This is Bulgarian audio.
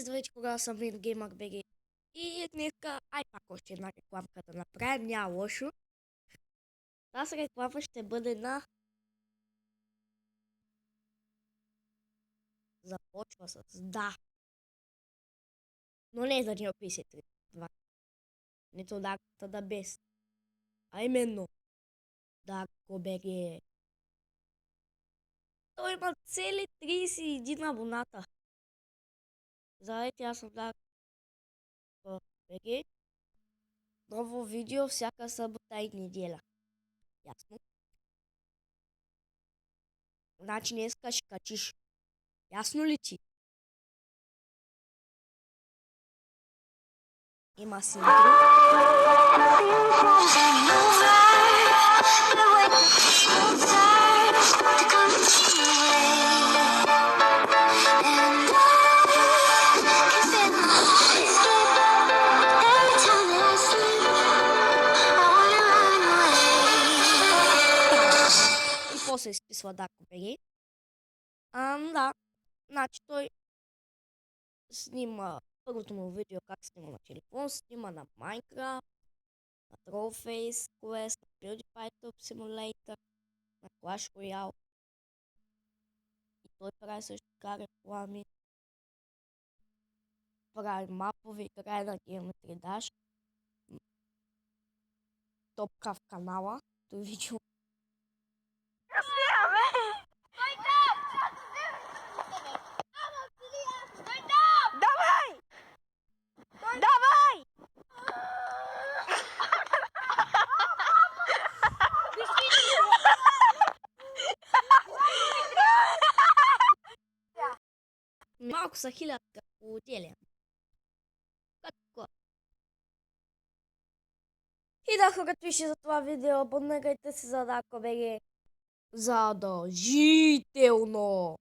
здравейте, кога съм Вин Геймър БГ. И днеска, пак още една рекламка да направим, няма лошо. Тази реклама ще бъде на... Започва с да. Но не за Neo 53. Нито да без. А именно Darko БГ. Той има цели 31 абоната. Здравейте, аз съм Darko БГ. Ново видео всяка събота и неделя. Ясно? Значи днеска ще качиш. Ясно ли ти? Има си интро. И после изписва Darko БГ. Да, значи той снима първото му видео как снима на телефон, снима на Minecraft, на Trollface Quest, на PewDiePie Top Simulator, на Clash Royale. И той прави също така реклами. Прави мапове, играе на Geometry Dash. Топка в канала, то видео. Малко са хилядка отделя. И да, когато вижте за това видео, абонирайте се за Darko БГ. Задължително!